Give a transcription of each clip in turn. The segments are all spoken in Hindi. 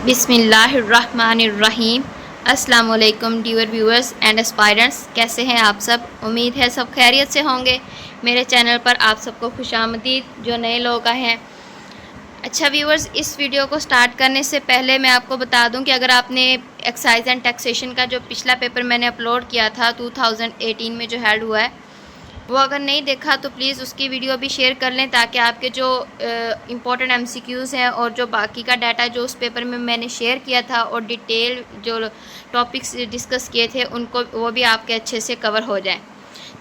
बिस्मिल्लाहिर्रहमानिर्रहीम। अस्सलाम वालेकुम डियर व्यूअर्स एंड एस्पायरेंट्स, कैसे हैं आप सब। उम्मीद है सब खैरियत से होंगे। मेरे चैनल पर आप सबको खुशामदीद। जो नए लोग आए हैं, अच्छा व्यूअर्स, इस वीडियो को स्टार्ट करने से पहले मैं आपको बता दूं कि अगर आपने एक्साइज एंड टैक्सेशन का जो पिछला पेपर मैंने अपलोड किया था 2018 में जो हेल्ड हुआ है, वो अगर नहीं देखा तो प्लीज़ उसकी वीडियो भी शेयर कर लें, ताकि आपके जो इम्पोर्टेंट एमसीक्यूज़ हैं और जो बाकी का डाटा जो उस पेपर में मैंने शेयर किया था और डिटेल जो टॉपिक्स डिस्कस किए थे उनको वो भी आपके अच्छे से कवर हो जाएं।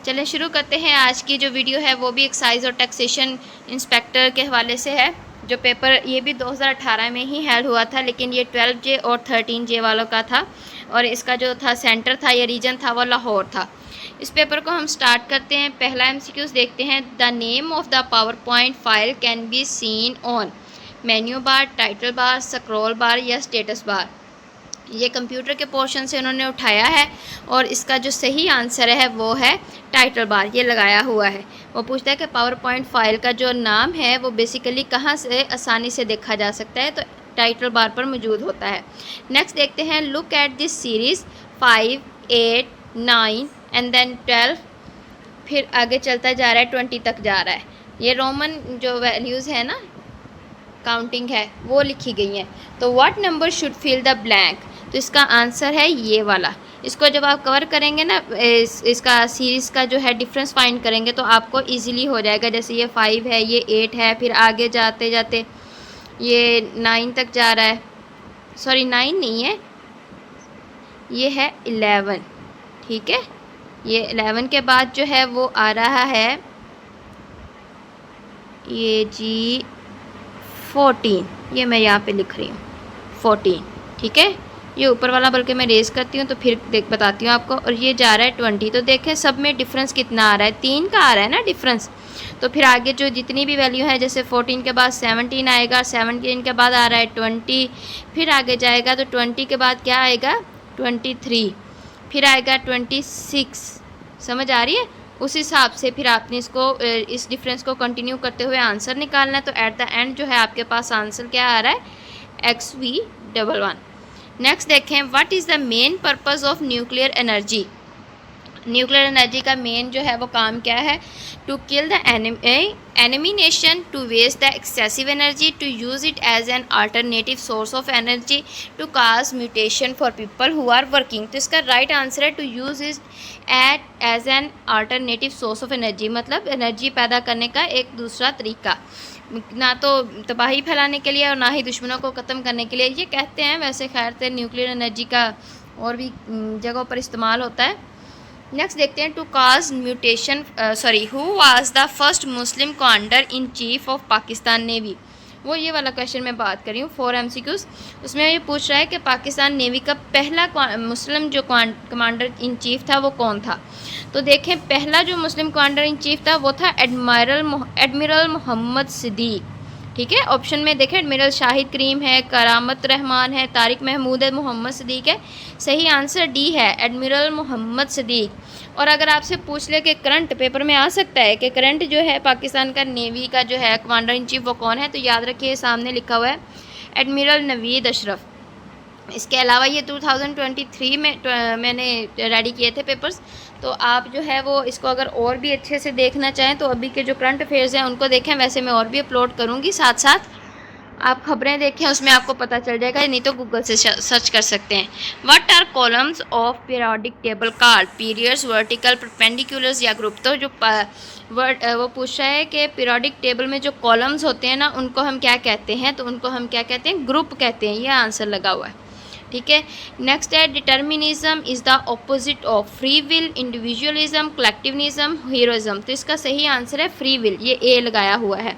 चलें शुरू करते हैं। आज की जो वीडियो है वो भी एक्साइज और टैक्सेशन इंस्पेक्टर के हवाले से है। जो पेपर ये भी 2018 में ही हेल्ड हुआ था, लेकिन ये 12J और 13J वालों का था और इसका जो था सेंटर था या रीजन था वो लाहौर था। इस पेपर को हम स्टार्ट करते हैं। पहला एमसीक्यूज़ देखते हैं। The name of the power point file can be seen on menu bar, title bar, scroll बार या स्टेटस बार। ये कंप्यूटर के पोर्शन से उन्होंने उठाया है और इसका जो सही आंसर है वो है टाइटल बार। ये लगाया हुआ है। वो पूछता है कि पावर पॉइंट फाइल का जो नाम है वो बेसिकली कहाँ से आसानी से देखा जा सकता है, तो टाइटल बार पर मौजूद होता है। नेक्स्ट देखते हैं। Look at this series 5, 8, 9 and then 12, फिर आगे चलता जा रहा है 20 तक जा रहा है। ये रोमन जो वैल्यूज़ है ना, काउंटिंग है, वो लिखी गई हैं। तो what number should fill the blank, तो इसका आंसर है ये वाला। इसको जब आप कवर करेंगे ना, इसका सीरीज़ का जो है डिफरेंस फाइंड करेंगे तो आपको इजीली हो जाएगा। जैसे ये 5 है, ये 8 है, फिर आगे जाते जाते ये 9 तक जा रहा है। सॉरी 9 नहीं है, ये है 11। ठीक है, ये 11 के बाद जो है वो आ रहा है ये जी 14। ये मैं यहाँ पे लिख रही हूँ 14। ठीक है, ये ऊपर वाला बल्कि मैं रेज करती हूँ तो फिर बताती हूँ आपको। और ये जा रहा है 20। तो देखें सब में डिफरेंस कितना आ रहा है, 3 का आ रहा है ना डिफरेंस। तो फिर आगे जो जितनी भी वैल्यू है, जैसे 14 के बाद 17 आएगा, 17 के बाद आ रहा है 20, फिर आगे जाएगा तो 20 के बाद क्या आएगा 23, फिर आएगा 26। समझ आ रही है। उस हिसाब से फिर आपने इसको इस डिफरेंस को कंटिन्यू करते हुए आंसर निकालना है। तो एट द एंड जो है आपके पास आंसर क्या आ रहा है XV11। नेक्स्ट देखें। What is the main purpose of nuclear energy. Nuclear energy का मेन जो है वो काम क्या है, to kill the enemy nation, to waste the excessive energy, to use it as an alternative source of energy, to cause mutation for people who are working. तो इसका राइट आंसर है to use it as an alternative source of energy, मतलब एनर्जी पैदा करने का एक दूसरा तरीका, ना तो तबाही फैलाने के लिए और ना ही दुश्मनों को ख़त्म करने के लिए। ये कहते हैं, वैसे खैर से न्यूक्लियर एनर्जी का और भी जगहों पर इस्तेमाल होता है। नेक्स्ट देखते हैं। To cause mutation, who was the first Muslim commander in chief of Pakistan navy. वो ये वाला क्वेश्चन मैं बात कर रही हूँ 4 MCQs। उसमें ये पूछ रहा है कि पाकिस्तान नेवी का पहला मुस्लिम जो कमांडर इन चीफ था वो कौन था। तो देखें, पहला जो मुस्लिम कमांडर इन चीफ था वो था एडमिरल मोहम्मद सिद्दीक। ठीक है, ऑप्शन में देखें एडमिरल शाहिद करीम है, करामत रहमान है, तारिक महमूद है, मोहम्मद सिद्दीक है। सही आंसर डी है, एडमिरल मोहम्मद सिद्दीक। और अगर आपसे पूछ ले कि करंट पेपर में आ सकता है कि करंट जो है पाकिस्तान का नेवी का जो है कमांडर इन चीफ वो कौन है, तो याद रखिए सामने लिखा हुआ है एडमिरल नवीद अशरफ। इसके अलावा ये 2023 में मैंने रेडी किए थे पेपर्स। तो आप जो है वो इसको अगर और भी अच्छे से देखना चाहें तो अभी के जो करंट अफेयर्स हैं उनको देखें। वैसे मैं और भी अपलोड करूँगी, साथ साथ आप खबरें देखें, उसमें आपको पता चल जाएगा, नहीं तो गूगल से सर्च कर सकते हैं। What are columns of periodic table card, periods, vertical, perpendiculars या ग्रुप। तो जो वो पूछ रहा है कि पीरियोडिक टेबल में जो कॉलम्स होते हैं ना उनको हम क्या कहते हैं, तो उनको हम क्या कहते हैं, ग्रुप कहते हैं। ये आंसर लगा हुआ है। ठीक है, नेक्स्ट है। Determinism is the opposite of free will, individualism, collectivism, heroism. तो इसका सही आंसर है फ्री विल, ये ए लगाया हुआ है।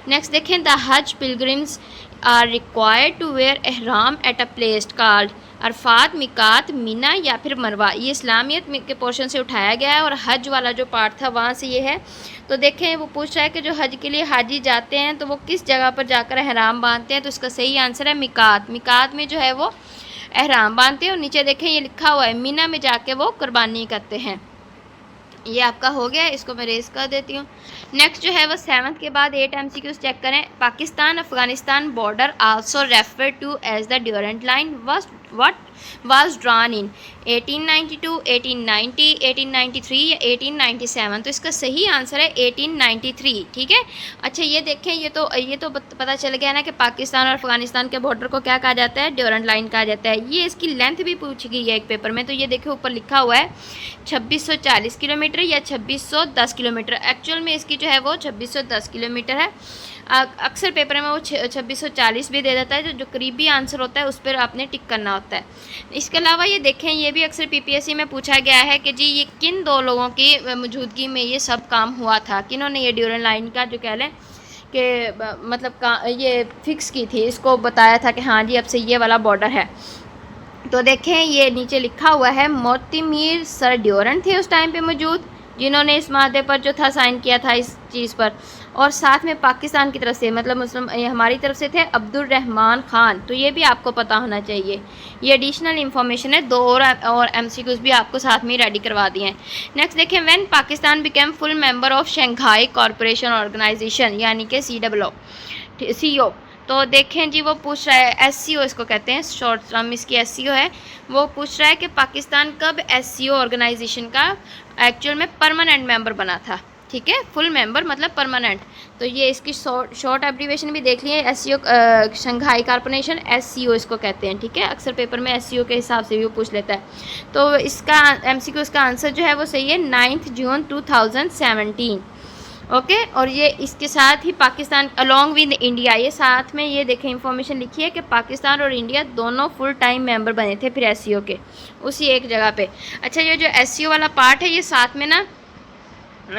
नेक्स्ट देखें। The Hajj pilgrims are required to wear ihram at a place called Arafat, Miqat, Mina या फिर मरवा। ये इस्लामियत के पोर्शन से उठाया गया है और हज वाला जो पार्ट था वहाँ से ये है। तो देखें, वो पूछ रहा है कि जो हज के लिए हाजी जाते हैं तो वो किस जगह पर जाकर एहराम बांधते हैं, तो इसका सही आंसर है मिकात। मिकात में जो है वो एहराम बांधते हैं। और नीचे देखें ये लिखा हुआ है मीना में जाके वो कुर्बानी करते हैं। ये आपका हो गया, इसको मैं रेस कर देती हूँ। नेक्स्ट जो है वो 7th के बाद 8 MCQs चेक करें। Pakistan Afghanistan border also refer to as the Durand line what was drawn in 1892, 1890, 1893 या 1897। तो इसका सही आंसर है 1893, ठीक है। अच्छा ये देखें, ये तो पता चल गया ना कि पाकिस्तान और अफगानिस्तान के बॉर्डर को क्या कहा जाता है, ड्यूरेंट लाइन कहा जाता है। ये इसकी लेंथ भी पूछी गई है एक पेपर में, तो ये देखिए ऊपर लिखा हुआ है 2640 किलोमीटर या 2610 किलोमीटर। एक्चुअल में इसकी जो है वो 2610 किलोमीटर है। अक्सर पेपर में वो 2640 भी दे देता है, जो करीबी आंसर होता है उस पर आपने टिक करना होता है। इसके अलावा ये देखें, ये भी अक्सर PPSC में पूछा गया है कि जी ये किन दो लोगों की मौजूदगी में ये सब काम हुआ था, किन्होंने ये ड्यूरेंट लाइन का जो कह लें कि मतलब ये फिक्स की थी, इसको बताया था कि हाँ जी अब से ये वाला बॉर्डर है। तो देखें ये नीचे लिखा हुआ है मोतीमीर सर ड्यूरेंट थे उस टाइम पे मौजूद, जिन्होंने इस माहदे पर जो था साइन किया था इस चीज़ पर। और साथ में पाकिस्तान की तरफ से मतलब मुस्लिम हमारी तरफ से थे अब्दुल रहमान खान, तो ये भी आपको पता होना चाहिए। ये एडिशनल इन्फॉर्मेशन है, 2 और MCQs भी आपको साथ में रेडी करवा दिए हैं। नेक्स्ट देखें, when Pakistan became full member of Shanghai corporation organization यानी कि CO। तो देखें जी वो पूछ रहा है SCO इसको कहते हैं, शॉर्ट टर्म इसकी SCO है। वो पूछ रहा है कि पाकिस्तान कब SCO ऑर्गेनाइजेशन का एक्चुअल में परमानेंट मेंबर बना था, ठीक है। फुल मेंबर मतलब परमानेंट, तो ये इसकी शॉर्ट एब्रीविएशन भी देख लिए, SCO शंघाई कॉरपोरेशन SCO इसको कहते हैं, ठीक है। अक्सर पेपर में SCO के हिसाब से भी वो पूछ लेता है। तो इसका MCQ इसका आंसर जो है वो सही है 9 जून 2017, ओके। और ये इसके साथ ही पाकिस्तान अलॉन्ग विद इंडिया, ये साथ में ये देखें इंफॉर्मेशन लिखी है कि पाकिस्तान और इंडिया दोनों फुल टाइम मेंबर बने थे फिर SCO के उसी एक जगह पे। अच्छा ये जो SCO वाला पार्ट है ये साथ में ना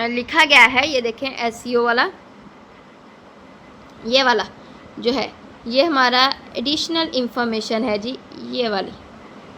लिखा गया है, ये देखें SCO वाला, ये वाला जो है ये हमारा एडिशनल इंफॉर्मेशन है जी, ये वाली,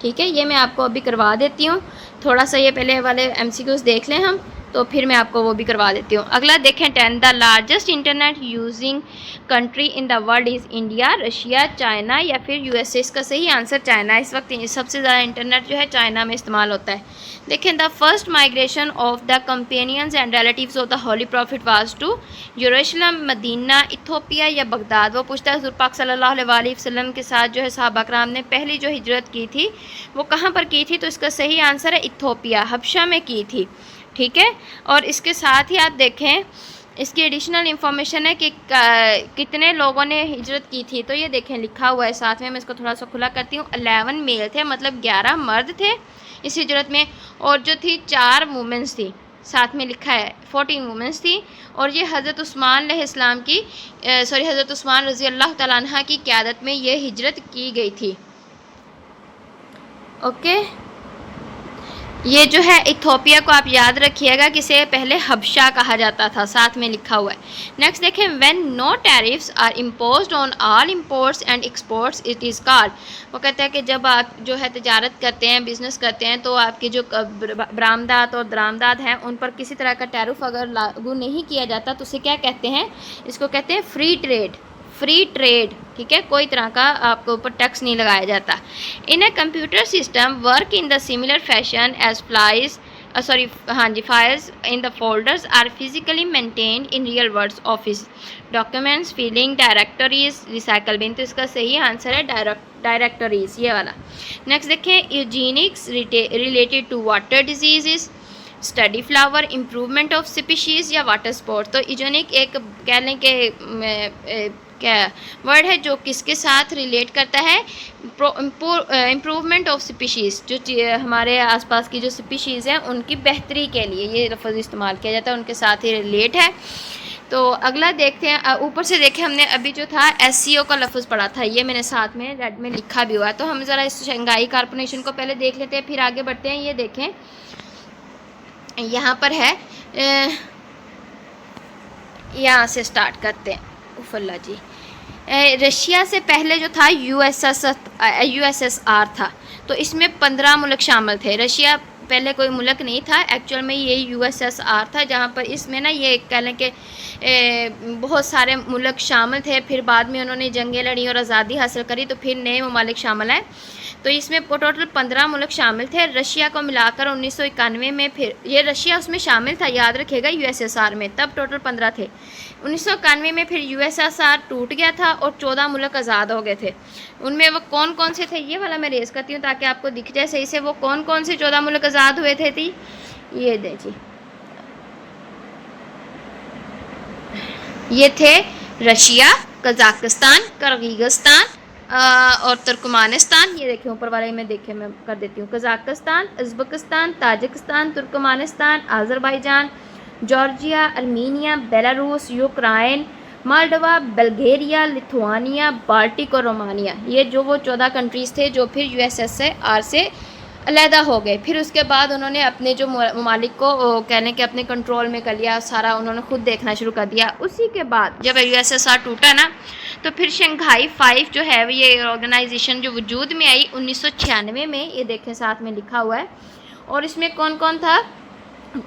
ठीक है। ये मैं आपको अभी करवा देती हूँ, थोड़ा सा ये पहले वाले MCQs देख लें हम, तो फिर मैं आपको वो भी करवा देती हूँ। अगला देखें 10 the largest internet using country in the world is India, Russia, China या फिर USA। इसका सही आंसर चाइना है। इस वक्त सबसे ज़्यादा इंटरनेट जो है चाइना में इस्तेमाल होता है। देखें the first migration of the companions and relatives of the holy prophet was to यरूशलेम, मदीना, इथोपिया या बगदाद। वो पूछता है हुज़ूर पाक सल्लल्लाहु अलैहि वसल्लम के साथ जो है सहाबा कराम ने पहली जो हिजरत की थी वो कहाँ पर की थी, तो इसका सही आंसर है इथोपिया, हबशा में की थी, ठीक है। और इसके साथ ही आप देखें इसकी एडिशनल इन्फॉर्मेशन है कि कितने लोगों ने हिजरत की थी, तो ये देखें लिखा हुआ है साथ में, मैं इसको थोड़ा सा खुला करती हूँ। 11 मेल थे, मतलब 11 मर्द थे इस हिजरत में, और जो थी 4 वुमेंस थी, साथ में लिखा है 14 वुमेंस थी। और ये हज़रत उस्मान अलैहिस्सलाम की हज़रत उस्मान रज़ी अल्लाह तआला अन्हा की क़यादत में ये हिजरत की गई थी, ओके। ये जो है इथोपिया को आप याद रखिएगा कि इसे पहले हबशा कहा जाता था, साथ में लिखा हुआ है। नेक्स्ट देखें when no tariffs are imposed on all imports and exports it is called. वो कहता है कि जब आप जो है तजारत करते हैं, बिज़नेस करते हैं, तो आपके जो बरामदात और दरामदात हैं उन पर किसी तरह का टैरिफ अगर लागू नहीं किया जाता तो उसे क्या कहते हैं, इसको कहते हैं फ्री ट्रेड, फ्री ट्रेड, ठीक है। कोई तरह का आपके ऊपर टैक्स नहीं लगाया जाता। In a computer system work in the similar fashion as files in the folders are physically maintained in real world office documents filing directories recycle bin. तो इसका सही आंसर है डायरेक्टरीज, ये वाला। नेक्स्ट देखें eugenics related to water disease, study flower, improvement of species या वाटर स्पोर्ट। तो यूजेनिक एक कह लें कि क्या वर्ड है जो किसके साथ रिलेट करता है, इम्प्रूवमेंट ऑफ स्पीशीज़, जो हमारे आसपास की जो स्पीशीज़ हैं उनकी बेहतरी के लिए ये लफ्ज़ इस्तेमाल किया जाता है, उनके साथ ही रिलेट है। तो अगला देखते हैं, ऊपर से देखें हमने अभी जो था SCO का लफ्ज़ पढ़ा था, ये मैंने साथ में रेड में लिखा भी हुआ है। तो हम ज़रा इस शंघाई कॉरपोरेशन को पहले देख लेते हैं, फिर आगे बढ़ते हैं। ये देखें यहाँ पर है, यहाँ से स्टार्ट करते हैं। उफ़ल्ला जी, रशिया से पहले जो था USSR था, तो इसमें 15 मुल्क शामिल थे। रशिया पहले कोई मुल्क नहीं था, एक्चुअल में ये यूएसएसआर था, जहाँ पर इसमें ना ये कह लें कि बहुत सारे मुल्क शामिल थे। फिर बाद में उन्होंने जंगें लड़ी और आज़ादी हासिल करी, तो फिर नए ममालिक शामिल आए। तो इसमें टोटल 15 मुल्क शामिल थे। रशिया को मिलाकर 1991 में, फिर ये रशिया उसमें शामिल था, याद रखिएगा, यूएसएसआर में, तब टोटल 15 थे। 1991 में फिर यूएसएसआर टूट गया था और 14 मुल्क आज़ाद हो गए थे। उनमें वो कौन कौन से थे, ये वाला मैं रेस करती हूँ ताकि आपको दिख जाए सही से वो कौन कौन से 14 मुल्क आज़ाद हुए थे। ये देखिए, ये थे रशिया, कजाकिस्तान, किर्गिज़स्तान और तुर्कमानिस्तान। ये देखिए ऊपर वाले में, देखे मैं कर देती हूँ, Kazakhstan, Uzbekistan, Tajikistan, Turkmenistan, Azerbaijan, Georgia, Armenia, Belarus, Ukraine, Moldova, Bulgaria, Lithuania, Baltic और रोमानिया। ये जो वो 14 कंट्रीज़ थे जो फिर यूएसएसआर से अलहदा हो गए। फिर उसके बाद उन्होंने अपने जो ममालिक को कहने के अपने कंट्रोल में कर लिया, सारा उन्होंने खुद देखना शुरू कर दिया। उसी के बाद जब यूएसएसआर टूटा ना, तो फिर शंघाई 5 जो है ये ऑर्गेनाइजेशन जो वजूद में आई 1996 में, ये देखें साथ में लिखा हुआ है। और इसमें कौन कौन था,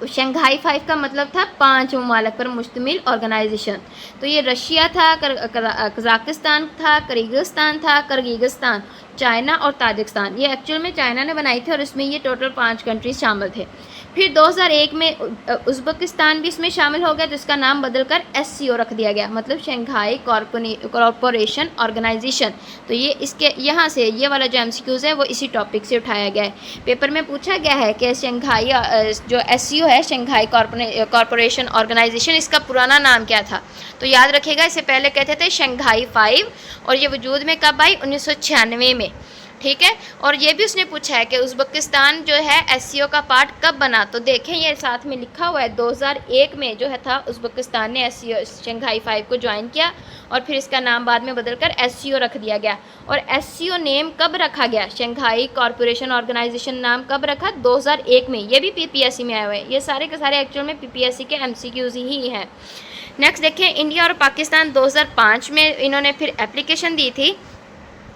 शंघाई 5 का मतलब था 5 ममालिक पर मुश्तमिल ऑर्गेनाइजेशन। तो ये रशिया था, कजाकिस्तान था, किर्गिज़स्तान था, किर्गिज़स्तान, चाइना और ताजिकिस्तान। ये एक्चुअल में चाइना ने बनाई थी और इसमें ये टोटल 5 कंट्रीज शामिल थे। फिर 2001 में उज़्बेकिस्तान भी इसमें शामिल हो गया, जिसका नाम बदलकर एससीओ रख दिया गया, मतलब शंघाई कॉरपोरेशन ऑर्गेनाइजेशन। तो ये इसके यहाँ से ये वाला जो एमसीक्यूज़ है वो इसी टॉपिक से उठाया गया है। पेपर में पूछा गया है कि शंघाई जो एससीओ है, शंघाई कॉरपोरेशन ऑर्गेनाइजेशन, इसका पुराना नाम क्या था। तो याद रखिएगा, इससे पहले कहते थे शंघाई 5 और ये वजूद में कब आई, 1996 में, ठीक है। और ये भी उसने पूछा है कि उज़्बेकिस्तान जो है एससीओ का पार्ट कब बना। तो देखें ये साथ में लिखा हुआ है, 2001 में जो है था उज़्बेकिस्तान ने एससीओ शंघाई 5 को ज्वाइन किया और फिर इसका नाम बाद में बदलकर एससीओ रख दिया गया। और एससीओ नेम कब रखा गया, शंघाई कॉरपोरेशन ऑर्गेनाइजेशन नाम कब रखा, 2001 में। ये भी पीपीएससी में आए हुए हैं, ये सारे के सारे एक्चुअल में पीपीएससी के एमसीक्यूज़ ही हैं। नेक्स्ट देखें, इंडिया और पाकिस्तान 2005 में इन्होंने फिर एप्लीकेशन दी थी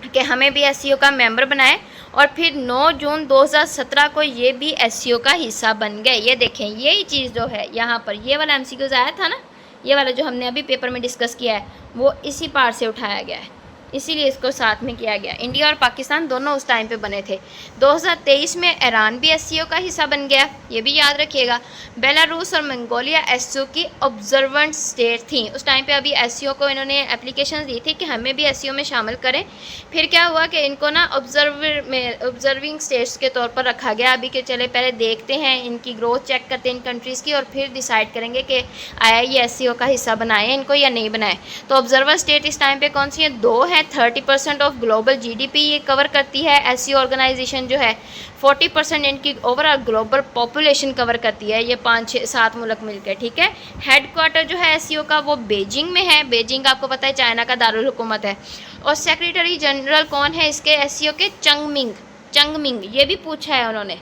कि हमें भी एससीओ का मेंबर बनाए, और फिर 9 जून 2017 को ये भी एससीओ का हिस्सा बन गए। ये देखें, यही चीज़ जो है यहाँ पर, ये वाला एमसीक्यूज़ आया था ना, ये वाला जो हमने अभी पेपर में डिस्कस किया है, वो इसी पार्ट से उठाया गया है, इसीलिए इसको साथ में किया गया। इंडिया और पाकिस्तान दोनों उस टाइम पे बने थे। 2023 में ईरान भी एससीओ का हिस्सा बन गया, ये भी याद रखिएगा। बेलारूस और मंगोलिया एससीओ की ऑब्जर्वेंट स्टेट थी उस टाइम पे। अभी एससीओ को इन्होंने एप्लीकेशन दी थी कि हमें भी एससीओ में शामिल करें। फिर क्या हुआ कि इनको ना ऑब्जर्विंग स्टेट्स के तौर पर रखा गया। अभी के चले पहले देखते हैं, इनकी ग्रोथ चेक करते हैं इन कंट्रीज़ की, और फिर डिसाइड करेंगे कि आया ये एससीओ का हिस्सा बनाए इनको या नहीं बनाए। तो ऑब्जर्वर स्टेट इस टाइम पे कौन सी है, 2 है। 30% ऑफ ग्लोबल जीडीपी ये कवर करती है एससीओ ऑर्गेनाइजेशन जो है। 40% इनकी ओवरऑल ग्लोबल पॉपुलेशन कवर करती है, ये 5-6-7 मुल्क मिलकर, ठीक है। हेडक्वार्टर जो है एससीओ का वो बीजिंग में है। बीजिंग आपको पता है चाइना का दारुल हुकूमत है। और सेक्रेटरी जनरल कौन है इसके एससीओ के, चंगमिंग, ये भी पूछा है उन्होंने,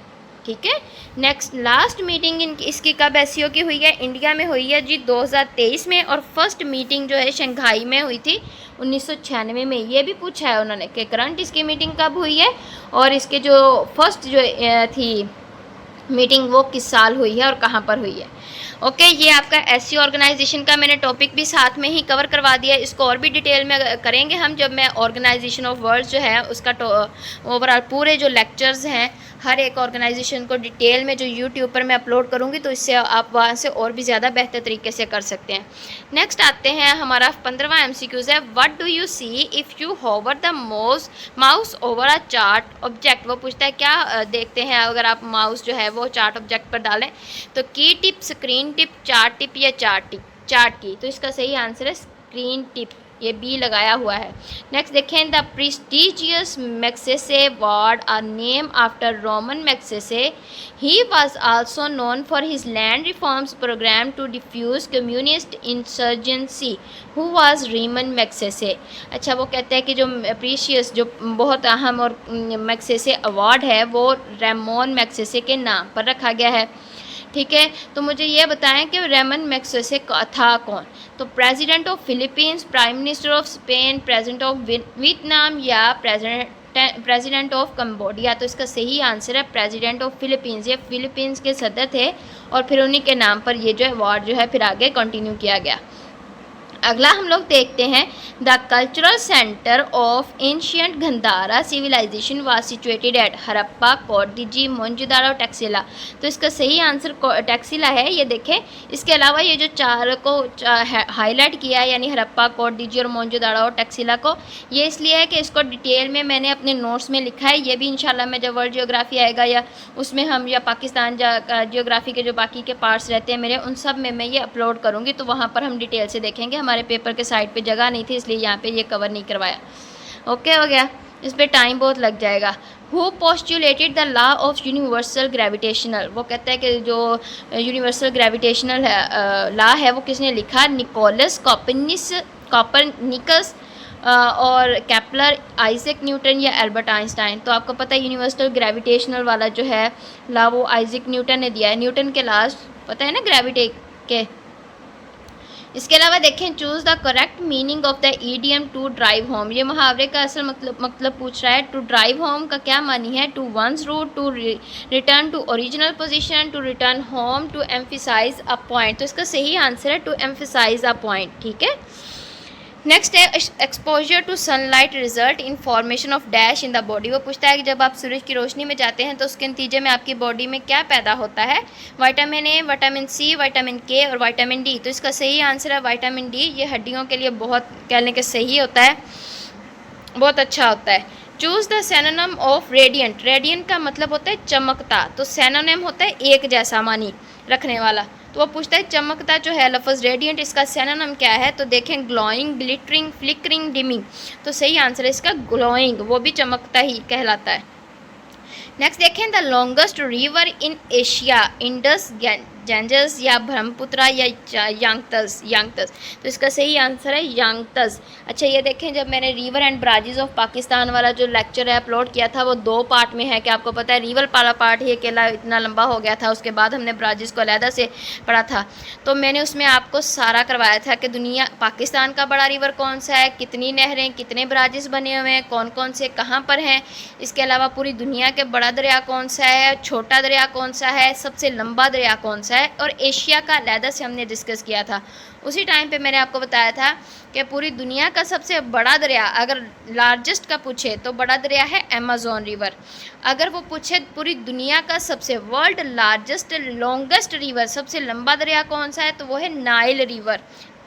ठीक है। नेक्स्ट, लास्ट मीटिंग इसकी कब एससीओ की हुई है, इंडिया में हुई है जी 2023 में। और फर्स्ट मीटिंग जो है शंघाई में हुई थी 1996 में। ये भी पूछा है उन्होंने कि करंट इसकी मीटिंग कब हुई है और इसके जो फर्स्ट जो थी मीटिंग वो किस साल हुई है और कहाँ पर हुई है। ओके, ये आपका एससीओ ऑर्गेनाइजेशन का मैंने टॉपिक भी साथ में ही कवर करवा दिया। इसको और भी डिटेल में करेंगे हम जब मैं ऑर्गेनाइजेशन ऑफ वर्ल्ड जो है उसका ओवरऑल पूरे जो लेक्चर्स हैं हर एक ऑर्गेनाइजेशन को डिटेल में जो यूट्यूब पर मैं अपलोड करूँगी, तो इससे आप वहाँ से और भी ज़्यादा बेहतर तरीके से कर सकते हैं। नेक्स्ट आते हैं, हमारा 15वां एमसीक्यूज़ है, what do you see if you hover the mouse over a chart object. वो पूछता है क्या देखते हैं अगर आप माउस जो है वो चार्ट ऑब्जेक्ट पर डालें। तो की tip, screen tip, chart tip या चार्ट की। तो इसका सही आंसर है स्क्रीन टिप, ये बी लगाया हुआ है। नेक्स्ट देखें, the prestigious Magsaysay award are name after Ramon Magsaysay. He was also known for his land reforms program to diffuse communist insurgency. Who was Ramon Magsaysay. अच्छा, वो कहते हैं कि जो प्रीशियस जो बहुत अहम और मैग्सेसे अवार्ड है वो रेमोन मैग्सेसे के नाम पर रखा गया है, ठीक है। तो मुझे ये बताएं कि रेमन मैग्सेसे था कौन। तो president of Philippines, prime minister of Spain, president of Vietnam या प्रेसिडेंट प्रेसिडेंट ऑफ कंबोडिया, तो इसका सही आंसर है प्रेसिडेंट ऑफ फिलीपींस। ये फिलीपींस के सदर थे और फिर उन्हीं के नाम पर ये जो है अवार्ड जो है फिर आगे कंटिन्यू किया गया। अगला हम लोग देखते हैं the cultural centre of ancient Gandhara civilization was situated at Harappa, कोडिजी, मोहनजोदाड़ो और टैक्सिला। तो इसका सही आंसर टैक्सिला है। ये देखें, इसके अलावा ये जो चार को हाईलाइट किया है यानी हड़प्पा, कोडिजी और मोहनजोदाड़ो और टैक्सिला को, ये इसलिए है कि इसको डिटेल में मैंने अपने नोट्स में लिखा है। ये भी इंशाल्लाह मैं जब वर्ल्ड जियोग्राफी आएगा या उसमें हम या पाकिस्तान जियोग्राफी के जो बाकी के पार्ट्स रहते हैं मेरे, उन सब में मैं ये अपलोड करूँगी, तो वहाँ पर हम डिटेल से देखेंगे। हमारे पेपर के साइड पे जगह नहीं थी इसलिए यहाँ पे ये कवर नहीं करवाया। ओके हो गया, इस पर टाइम बहुत लग जाएगा। Who postulated the law of universal gravitational, वो कहता है कि जो यूनिवर्सल ग्रेविटेशनल लॉ है वो किसने लिखा? निकोलस कॉपरनिकस और केपलर, आइजैक न्यूटन या एल्बर्ट आइंस्टाइन। तो आपको पता है यूनिवर्सल ग्रेविटेशनल वाला जो है लॉ वो आइजैक न्यूटन ने दिया है। न्यूटन के लॉ पता है ना ग्रेविटी के। इसके अलावा देखें, choose the correct meaning of the idiom to drive home. ये मुहावरे का असल मतलब पूछ रहा है। टू ड्राइव होम का क्या मानी है? To one's root, to return to original position, to return home, to emphasise a point. तो इसका सही आंसर है टू एम्फिसाइज अ पॉइंट। ठीक है, नेक्स्ट है exposure to sunlight result in formation of dash in the body. वो पूछता है कि जब आप सूरज की रोशनी में जाते हैं तो उसके नतीजे में आपकी बॉडी में क्या पैदा होता है? Vitamin A, vitamin C, vitamin K और विटामिन डी। तो इसका सही आंसर है विटामिन डी। ये हड्डियों के लिए बहुत कहने के सही होता है, बहुत अच्छा होता है। Choose the synonym of radiant. Radiant का मतलब होता है चमकता, तो सिनोनिम होता है एक जैसा मानी रखने वाला। तो वो पूछता है चमकता जो है लफ्ज़ रेडियंट, इसका सिनोनिम क्या है? तो देखें, ग्लोइंग, ग्लिटरिंग, फ्लिकरिंग, डिमिंग। तो सही आंसर है इसका ग्लोइंग, वो भी चमकता ही कहलाता है। नेक्स्ट देखें, the longest river in Asia, Indus, Ganges या ब्रह्मपुत्रा या यांगतस। तो इसका सही आंसर है यांगतस। अच्छा, ये देखें, जब मैंने रिवर एंड ब्राजिज ऑफ पाकिस्तान वाला जो लेक्चर है अपलोड किया था वो 2 पार्ट में है कि आपको पता है रिवर वाला पार्ट ही अकेला इतना लंबा हो गया था, उसके बाद हमने ब्राजिज को अलहदा से पढ़ा था। तो मैंने उसमें आपको सारा करवाया था कि पाकिस्तान का बड़ा रिवर कौन सा है, कितनी नहरें, कितने ब्राजिज बने हुए हैं, कौन कौन से कहाँ पर हैं। इसके अलावा पूरी दुनिया के बड़ा दरिया कौन सा है, छोटा दरिया कौन सा है, सबसे लंबा दरिया कौन सा है, और एशिया का अलहदा से हमने डिस्कस किया था। उसी टाइम पे मैंने आपको बताया था कि पूरी दुनिया का सबसे बड़ा दरिया अगर लार्जेस्ट का पूछे तो बड़ा दरिया है अमेज़न रिवर। अगर वो पूछे पूरी दुनिया का सबसे वर्ल्ड लार्जेस्ट लॉन्गेस्ट रिवर, सबसे लंबा दरिया कौन सा है, तो वो है नाइल रिवर।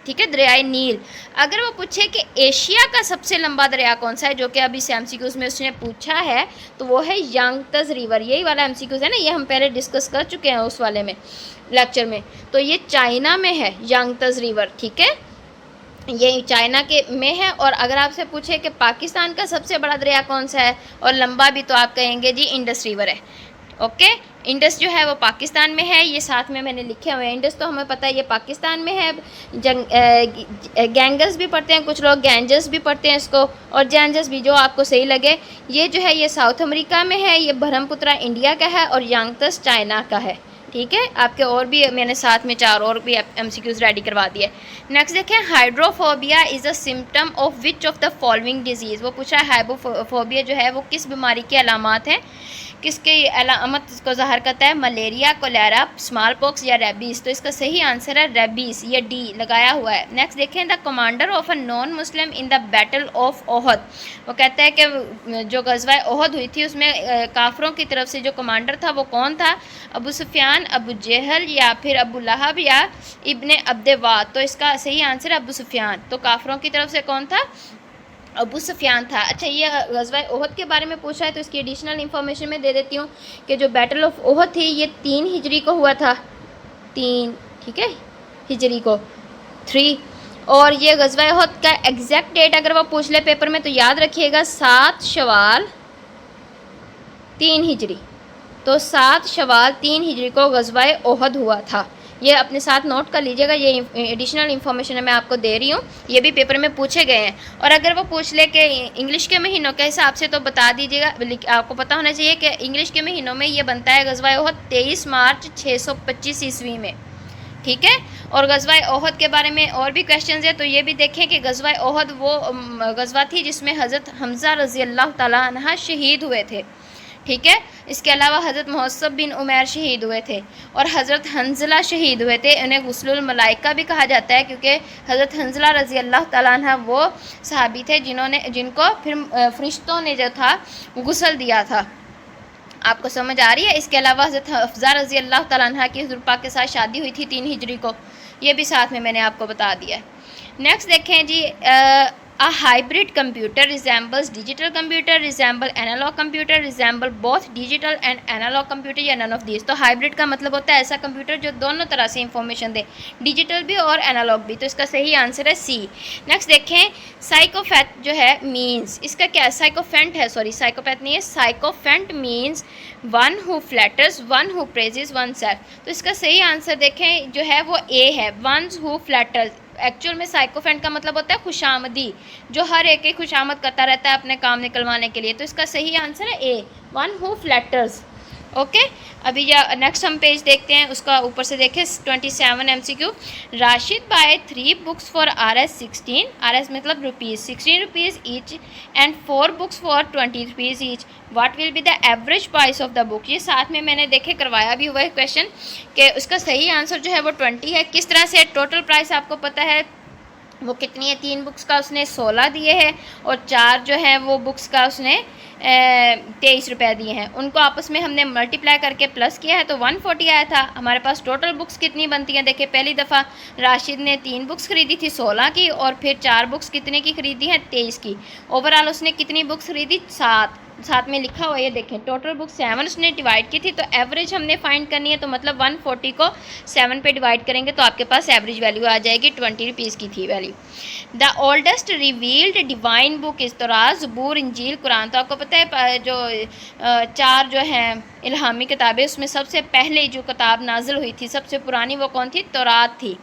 ठीक है, दरियाए नील। अगर वो पूछे कि एशिया का सबसे लंबा दरिया कौन सा है, जो कि अभी से एमसीक्यूज़ में उसने पूछा है, तो वो है यांगतस रिवर। यही वाला एमसीक्यूज़ है ना, ये हम पहले डिस्कस कर चुके हैं उस वाले में लेक्चर में। तो ये चाइना में है यांगतस रिवर। ठीक है, ये चाइना के में है। और अगर आपसे पूछे कि पाकिस्तान का सबसे बड़ा दरिया कौन सा है और लंबा भी, तो आप कहेंगे जी इंडस रिवर है। ओके, इंडस जो है वो पाकिस्तान में है। ये साथ में मैंने लिखे हुए हैं, इंडस तो हमें पता है ये पाकिस्तान में है। गैंगस भी पढ़ते हैं कुछ लोग, गैंजस भी पढ़ते हैं इसको, और जैंजस भी, जो आपको सही लगे। ये जो है ये साउथ अमेरिका में है, ये ब्रह्मपुत्रा इंडिया का है और यांगतस चाइना का है। ठीक है, आपके और भी मैंने साथ में 4 और भी एमसीक्यूज़ रेडी करवा दिए। नेक्स्ट देखें, hydrophobia is a symptom of which of the following disease. वो पूछा है हाइड्रोफोबिया जो है वो किस बीमारी की अलामत है, किसके अलामत इसको ज़ाहिर करता है? मलेरिया, कोलेरा, स्मॉल पॉक्स या रेबीज़। तो इसका सही आंसर है रेबीज़, ये डी लगाया हुआ है। नेक्स्ट देखें, the commander of a non Muslim in the battle of Uhud. वो कहता है कि जो गज़वा ओहद हुई थी उसमें काफरों की तरफ से जो कमांडर था वो कौन था? अबू सुफियान, अबू जहल या फिर अबू लहब या इब्ने अब्देवाद। तो इसका सही आंसर है अबू सुफियान। तो काफरों की तरफ से कौन था? अबू सुफियान था। अच्छा, ये गज़वा ओहद के बारे में पूछा है तो इसकी एडिशनल इन्फॉर्मेशन मैं दे देती हूँ कि जो बैटल ऑफ ओहद थी ये 3 हिजरी को हुआ था। 3, ठीक है, हिजरी को 3। और ये गज़वा ओहद का एग्जैक्ट डेट अगर वो पूछ ले पेपर में तो याद रखिएगा 7 शवाल 3 हिजरी। तो 7 शवाल 3 हिजरी को गज़वा ओहद हुआ था। ये अपने साथ नोट कर लीजिएगा, ये एडिशनल इन्फॉर्मेशन है मैं आपको दे रही हूँ, ये भी पेपर में पूछे गए हैं। और अगर वो पूछ ले कि इंग्लिश के महीनों के हिसाब से तो बता दीजिएगा, आपको पता होना चाहिए कि इंग्लिश के महीनों में ये बनता है गज़वा ओहद 23 मार्च 625 ईस्वी में। ठीक है, और गज़वा ओहद के बारे में और भी क्वेश्चन है, तो ये भी देखें कि गज़वा ओहद वो गज़वा थी जिसमें हज़रत हमज़ा रज़ी अल्लाह तआला अन्हा शहीद हुए थे, ठीक है। इसके अलावा हज़रत मुहस्सब बिन उमैर शहीद हुए थे और हज़रत हंज़ला शहीद हुए थे। उन्हें गुस्लुल मलाइका भी कहा जाता है क्योंकि हज़रत हंज़ला रज़ी अल्लाह तआला अन्हा वो सहाबी थे जिनको फिर फरिश्तों ने जो था गुस्ल दिया था। आपको समझ आ रही है। इसके अलावा हज़रत हफ्ज़ा रज़ी अल्लाह तआला अन्हा की हुज़ूर पाक के साथ शादी हुई थी 3 हिजरी को, ये भी साथ में मैंने आपको बता दिया है। नेक्स्ट देखें जी, A hybrid computer resembles digital computer, resemble analog computer, resemble both digital and analog computer या none of these। तो hybrid का मतलब होता है ऐसा कंप्यूटर जो दोनों तरह से इंफॉर्मेशन दे, डिजिटल भी और एनालॉग भी। तो इसका सही आंसर है सी। नेक्स्ट देखें, साइकोपैथ जो है मीन्स, इसका क्या है, साइकोफेंट है, सॉरी साइकोपैथ नहीं है, sycophant means one who flutters, one who praises one self. तो इसका सही आंसर देखें जो है वो ए है, वंस हु फ्लैटर्स। एक्चुअल में साइकोफेंट का मतलब होता है खुशामदी, जो हर एक की खुशामद करता रहता है अपने काम निकलवाने के लिए। तो इसका सही आंसर है ए, वन हु फ्लैटर्स। ओके, अभी या नेक्स्ट हम पेज देखते हैं, उसका ऊपर से देखें 27 MCQ। Rashid buy 3 books for RS16, RS मतलब rupees, 16 rupees each and 4 books for 20 rupees each. What will be the average price of the book. ये साथ में मैंने देखे करवाया भी हुआ है क्वेश्चन कि उसका सही आंसर जो है वो 20 है। किस तरह से, टोटल प्राइस आपको पता है वो कितनी है, 3 बुक्स का उसने 16 दिए हैं और 4 जो है वो बुक्स का उसने 23 रुपये दिए हैं। उनको आपस में हमने मल्टीप्लाई करके प्लस किया है तो 140 आया था। हमारे पास टोटल बुक्स कितनी बनती हैं, देखिए पहली दफ़ा राशिद ने 3 बुक्स खरीदी थी 16 की, और फिर 4 बुक्स कितने की खरीदी हैं 23 की। ओवरऑल उसने कितनी बुक्स खरीदी, 7, साथ में लिखा हुआ है, ये देखें टोटल बुक 7 उसने डिवाइड की थी। तो एवरेज हमने फाइंड करनी है, तो मतलब 140 को 7 पे डिवाइड करेंगे तो आपके पास एवरेज वैल्यू आ जाएगी, 20 रुपीज़ की थी value. The oldest revealed divine book इस तौरात, ज़बूर, इंजील, कुरान। तो आपको पता है जो 4 जो हैं इल्हामी किताबें, उसमें सबसे पहले जो किताब नाजिल हुई थी सबसे पुरानी वो कौन थी, तौरात थी,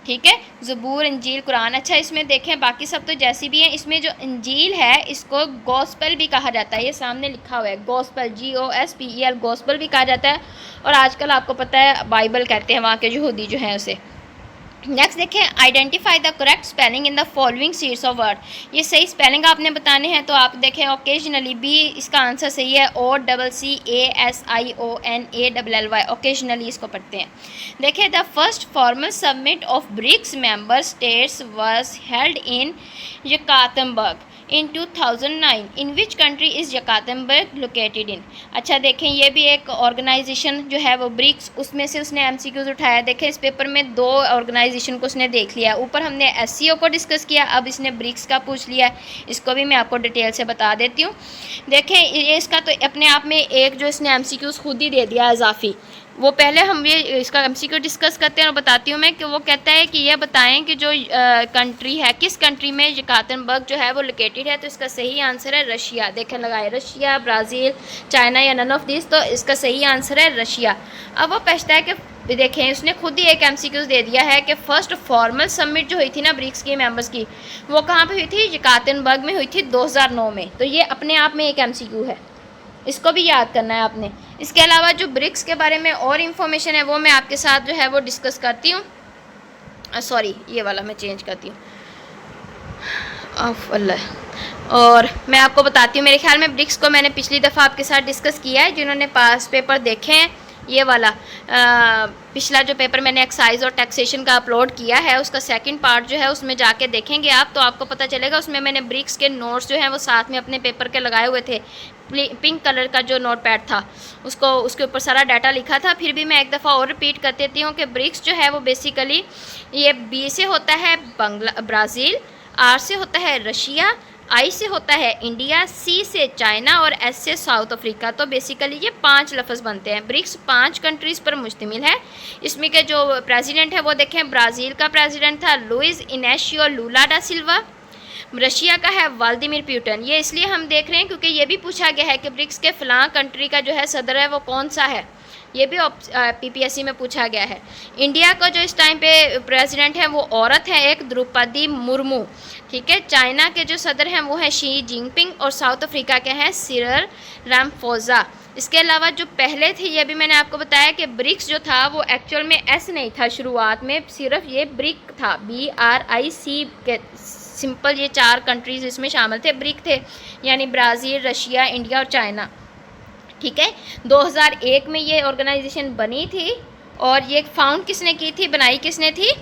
ठीक है, ज़बूर, इंजील, कुरान। अच्छा, इसमें देखें बाकी सब तो जैसी भी हैं, इसमें जो इंजील है इसको गॉस्पेल भी कहा जाता है, ये सामने लिखा हुआ है गॉस्पेल, GOSPEL, गॉस्पेल भी कहा जाता है, और आजकल आपको पता है बाइबल कहते हैं वहाँ के यहूदी जो हैं उसे। नेक्स्ट देखें, identify the correct spelling in the following series of word. ये सही स्पेलिंग आपने बताने हैं, तो आप देखें ओकेजनली बी इसका आंसर सही है, OCCASIONALLY, ओकेजनली इसको पढ़ते हैं। देखें, the first formal summit of BRICS member states was held in Yekaterinburg in 2009, in which country is Yekaterinburg located in. अच्छा देखें, ये भी एक ऑर्गेनाइजेशन जो है वो ब्रिक्स, उसमें से उसने MCQs उठाया। देखें इस पेपर में 2 ऑर्गेनाइजेशन को उसने देख लिया, ऊपर हमने SCO को डिस्कस किया, अब इसने ब्रिक्स का पूछ लिया, इसको भी मैं आपको डिटेल से बता देती हूँ। देखें ये इसका तो अपने आप में एक जो इसने MCQs खुद ही दे दिया इजाफी, वो पहले हम ये इसका MCQ डिस्कस करते हैं और बताती हूँ मैं कि वो कहता है कि ये बताएं कि जो कंट्री है, किस कंट्री में यकातेम्बर्ग जो है वो लोकेटेड है। तो इसका सही आंसर है रशिया। देखें लगाए, रशिया, ब्राज़ील, चाइना या नन ऑफ दिस। तो इसका सही आंसर है रशिया। अब वो पूछता है कि देखें उसने खुद ही एक MCQ दे दिया है कि फ़र्स्ट फॉर्मल समिट जो हुई थी ना ब्रिक्स के मेंबर्स की, वो कहाँ पर हुई थी, यकातेम्बर्ग में हुई थी 2009 में। तो ये अपने आप में एक MCQ है, इसको भी याद करना है आपने। इसके अलावा जो ब्रिक्स के बारे में और इन्फॉर्मेशन है वो मैं आपके साथ जो है वो डिस्कस करती हूँ। सॉरी, ये वाला मैं चेंज करती हूँ, अल्लाह। और मैं आपको बताती हूँ, मेरे ख्याल में ब्रिक्स को मैंने पिछली दफ़ा आपके साथ डिस्कस किया है। जिन्होंने पास पेपर देखे हैं, ये वाला पिछला जो पेपर मैंने एक्साइज और टैक्सेशन का अपलोड किया है, उसका सेकंड पार्ट जो है उसमें जाके देखेंगे आप, तो आपको पता चलेगा। उसमें मैंने ब्रिक्स के नोट्स जो हैं वो साथ में अपने पेपर के लगाए हुए थे। पिंक कलर का जो नोट पैड था उसके ऊपर सारा डाटा लिखा था। फिर भी मैं एक दफ़ा और रिपीट कर देती हूँ कि ब्रिक्स जो है वो बेसिकली ये B से होता है ब्राज़ील, R से होता है रशिया, I से होता है इंडिया, C से चाइना और S से साउथ अफ्रीका। तो बेसिकली ये 5 लफ्ज़ बनते हैं। ब्रिक्स 5 कंट्रीज़ पर मुश्तमिल है। इसमें के जो प्रेसिडेंट है वो देखें, ब्राज़ील का प्रेसिडेंट था लुइस इनेशियो लूला डा सिल्वा, रशिया का है व्लादिमीर पुतिन। ये इसलिए हम देख रहे हैं क्योंकि ये भी पूछा गया है कि ब्रिक्स के फ़लाँ कंट्री का जो है सदर है वो कौन सा है, ये भी PPSC में पूछा गया है। इंडिया का जो इस टाइम पे प्रेसिडेंट है वो औरत है, एक द्रौपदी मुर्मू, ठीक है। चाइना के जो सदर हैं वो है शी जिनपिंग, और साउथ अफ्रीका के हैं सिरिल रामाफोसा। इसके अलावा जो पहले थे, ये भी मैंने आपको बताया कि ब्रिक्स जो था वो एक्चुअल में एस नहीं था, शुरुआत में सिर्फ ये ब्रिक था, BRIC के सिंपल, ये 4 कंट्रीज़ इसमें शामिल थे, ब्रिक थे, यानी ब्राज़ील, रशिया, इंडिया और चाइना। ठीक है, 2001 में ये ऑर्गेनाइजेशन बनी थी और ये फाउंड किसने की थी, बनाई किसने थी,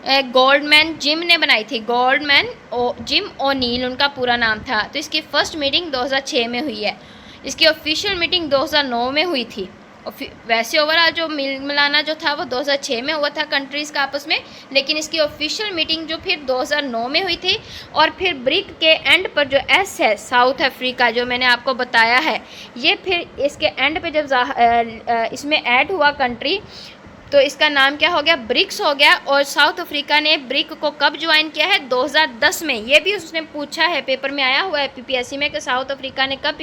गोल्डमैन जिम ने बनाई थी, गोल्डमैन जिम ओनील उनका पूरा नाम था। तो इसकी फ़र्स्ट मीटिंग 2006 में हुई है, इसकी ऑफिशियल मीटिंग 2009 में हुई थी। वैसे ओवरऑल जो मिलाना जो था वो 2006 में हुआ था कंट्रीज़ का आपस में, लेकिन इसकी ऑफिशियल मीटिंग जो फिर 2009 में हुई थी। और फिर ब्रिक के एंड पर जो एस है, साउथ अफ्रीका, जो मैंने आपको बताया है, ये फिर इसके एंड पे जब इसमें ऐड हुआ कंट्री, तो इसका नाम क्या हो गया, ब्रिक्स हो गया। और साउथ अफ्रीका ने ब्रिक को कब ज्वाइन किया है, 2010 में। ये भी उसने पूछा है, पेपर में आया हुआ है PPSC में कि साउथ अफ्रीका ने कब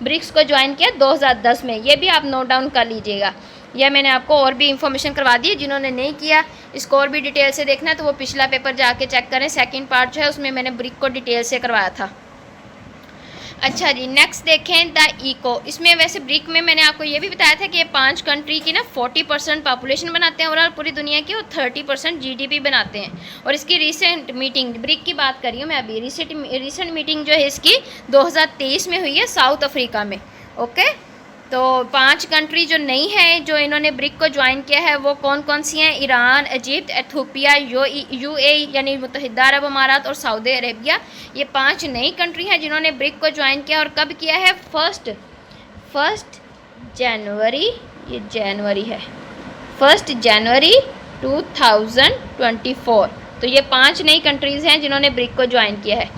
ब्रिक्स को ज्वाइन किया, 2010 में। ये भी आप नोट डाउन कर लीजिएगा। यह मैंने आपको और भी इंफॉर्मेशन करवा दी है, जिन्होंने नहीं किया इसको और भी डिटेल से देखना है तो वो पिछला पेपर जाके चेक करें, सेकेंड पार्ट जो है उसमें मैंने ब्रिक को डिटेल से करवाया था। अच्छा जी, नेक्स्ट देखें द इको। इसमें वैसे ब्रिक में मैंने आपको ये भी बताया था कि ये 5 कंट्री की ना 40% पॉपुलेशन बनाते हैं और पूरी दुनिया की, और 30% GDP बनाते हैं। और इसकी रिसेंट मीटिंग, ब्रिक की बात कर रही हूँ मैं अभी, रिसेंट मीटिंग जो है इसकी 2023 में हुई है साउथ अफ्रीका में। ओके, तो 5 कंट्री जो नई है जो इन्होंने ब्रिक को ज्वाइन किया है वो कौन कौन सी हैं, ईरान, इजिप्ट, एथियोपिया, UAE यानी मुत्तहिदा अरब अमारात और सऊदी अरेबिया। ये 5 नई कंट्री हैं जिन्होंने ब्रिक को ज्वाइन किया। और कब किया है, फर्स्ट जनवरी, ये जनवरी है, 1 जनवरी 2024। तो ये 5 नई कंट्रीज़ हैं जिन्होंने ब्रिक को ज्वाइन किया है।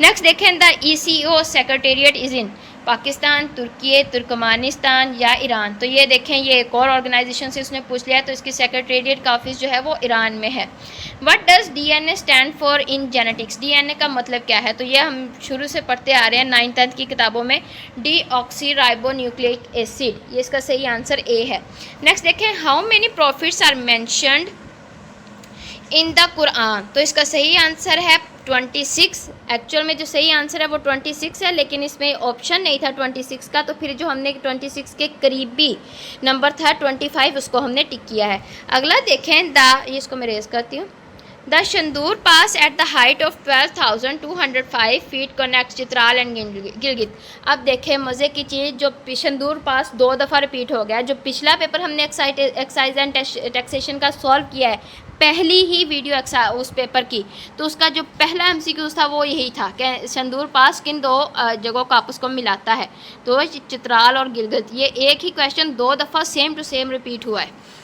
नेक्स्ट देखें the ECO secretariat is in Pakistan, Turkey, Turkmenistan या ईरान। तो ये देखें, ये एक और ऑर्गेनाइजेशन से उसने पूछ लिया, तो इसकी सेक्रेटेरिएट का ऑफिस जो है वो ईरान में है। What does DNA stand for in genetics, DNA का मतलब क्या है, तो ये हम शुरू से पढ़ते आ रहे हैं 9th 10th की किताबों में, डीऑक्सीराइबोन्यूक्लिक एसिड, ये इसका सही आंसर A है। नेक्स्ट देखें, how many prophets are mentioned in the Quran, तो इसका सही आंसर है 26। एक्चुअल में जो सही आंसर है वो 26 है, लेकिन इसमें ऑप्शन नहीं था 26 का, तो फिर जो हमने 26 के करीबी नंबर था 25, उसको हमने टिक किया है। अगला देखें इसको मैं रेज करती हूँ। The Shandur pass at the height of 12,205 feet connect Chitral and Gilgit. अब देखें मज़े की चीज़, जो शंदूर पास 2 दफ़ा रिपीट हो गया। जो पिछला पेपर हमने एक्साइज एंड टैक्सेशन का सॉल्व किया है, पहली ही वीडियो उस पेपर की, तो उसका जो पहला MCQ था वो यही था कि शंदूर पास किन 2 जगहों को आपस को मिलाता है, तो चित्राल और गिलगित। ये एक ही क्वेश्चन 2 दफ़ा सेम टू सेम रिपीट हुआ है।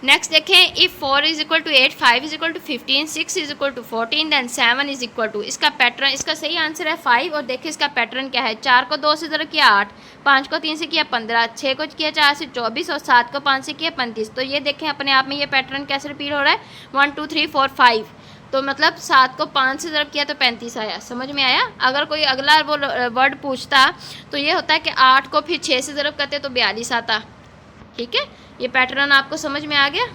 नेक्स्ट देखें, इफ़ 4 = 8, 5 = 15, 6 = 14, दैन 7 = इसका पैटर्न, इसका सही आंसर है 5। और देखिए इसका पैटर्न क्या है, 4 को 2 से ज़रा किया 8, 5 को 3 से किया 15, 6 को किया 4 से 24 और 7 को 5 से किया 35। तो ये देखें अपने आप में ये पैटर्न कैसे रिपीट हो रहा है, 1 2 3 4 5। तो मतलब 7 को 5 से ज़रब किया तो 35 आया, समझ में आया। अगर कोई अगला वो वर्ड पूछता तो ये होता है कि 8 को फिर 6 से ज़रब करते तो 42 आता। ठीक है, ये पैटर्न आपको समझ में आ गया।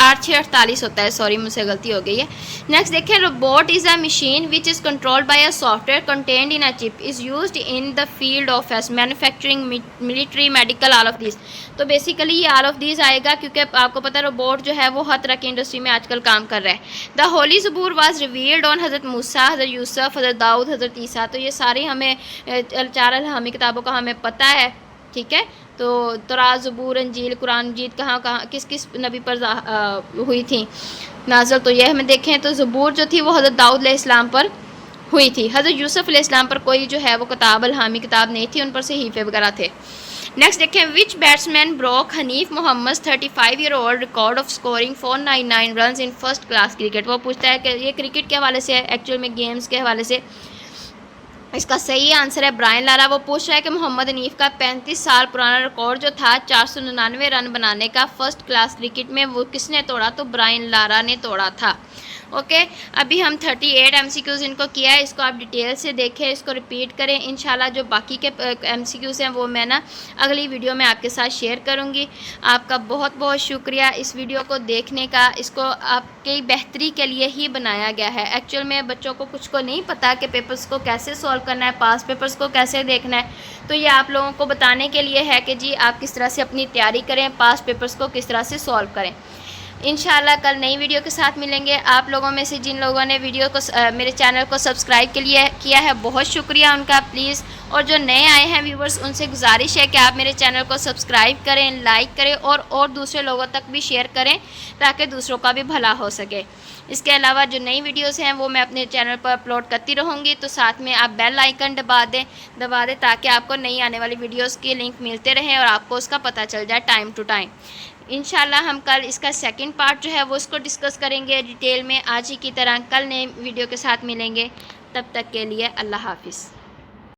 8 6 48 होता है, सॉरी मुझसे गलती हो गई है। नेक्स्ट देखें, robot is a machine which is controlled by a software contained in a chip, is used in the field of S manufacturing, military, medical, all of this. तो बेसिकली ये ऑल ऑफ दिस आएगा, क्योंकि आपको पता है रोबोट जो है वो हर तरह की इंडस्ट्री में आजकल काम कर रहा है। The holy Zabur was revealed on Hazrat Musa, हज़रत यूसुफ, हज़रत दाऊद, हज़रत ईसा। तो ये सारी हमें 4 अलहामी किताबों का हमें पता है। ठीक है, तो तौरात, ज़बूर, इंजील, कुरान मजीद कहाँ कहाँ किस किस नबी पर हुई थी नाज़िल। तो यह हमें देखें तो ज़बूर जो थी वो हज़रत दाऊद अलैहिस्सलाम पर हुई थी। हज़रत यूसुफ अलैहिस्सलाम पर कोई जो है वो किताब अलहामी किताब नहीं थी, उन पर सहीफ़े वगैरह थे। नेक्स्ट देखें, which batsman broke Hanif Mohammad 35-year-old record of scoring 499 run in first class cricket. वो पूछता है कि ये क्रिकेट के हवाले से है, एक्चुअल में गेम्स के हवाले से। इसका सही आंसर है ब्रायन लारा। वो पूछ रहा है कि मोहम्मद हनीफ का 35 साल पुराना रिकॉर्ड जो था 499 रन बनाने का फर्स्ट क्लास क्रिकेट में, वो किसने तोड़ा, तो ब्रायन लारा ने तोड़ा था। ओके, अभी हम 38 MCQs इनको किया है, इसको आप डिटेल से देखें, इसको रिपीट करें। इंशाल्लाह जो बाकी के MCQs हैं वो मैं ना अगली वीडियो में आपके साथ शेयर करूँगी। आपका बहुत बहुत शुक्रिया इस वीडियो को देखने का। इसको आपकी बेहतरी के लिए ही बनाया गया है। एक्चुअल में बच्चों को कुछ को नहीं पता कि पेपर्स को कैसे सॉल्व करना है, पास पेपर्स को कैसे देखना है, तो ये आप लोगों को बताने के लिए है कि जी आप किस तरह से अपनी तैयारी करें, पास पेपर्स को किस तरह से सॉल्व करें। इंशाल्लाह कल नई वीडियो के साथ मिलेंगे। आप लोगों में से जिन लोगों ने वीडियो को मेरे चैनल को सब्सक्राइब के लिए किया है, बहुत शुक्रिया उनका प्लीज़। और जो नए आए हैं व्यूवर्स, उनसे गुजारिश है कि आप मेरे चैनल को सब्सक्राइब करें, लाइक करें और दूसरे लोगों तक भी शेयर करें ताकि दूसरों का भी भला हो सके। इसके अलावा जो नई वीडियोस हैं वो मैं अपने चैनल पर अपलोड करती रहूँगी, तो साथ में आप बेल आइकन दबा दें ताकि आपको नई आने वाली वीडियोस के लिंक मिलते रहें और आपको उसका पता चल जाए टाइम टू टाइम। इंशाल्लाह हम कल इसका सेकंड पार्ट जो है वो इसको डिस्कस करेंगे डिटेल में। आज ही की तरह कल नए वीडियो के साथ मिलेंगे। तब तक के लिए अल्लाह हाफ़िज़।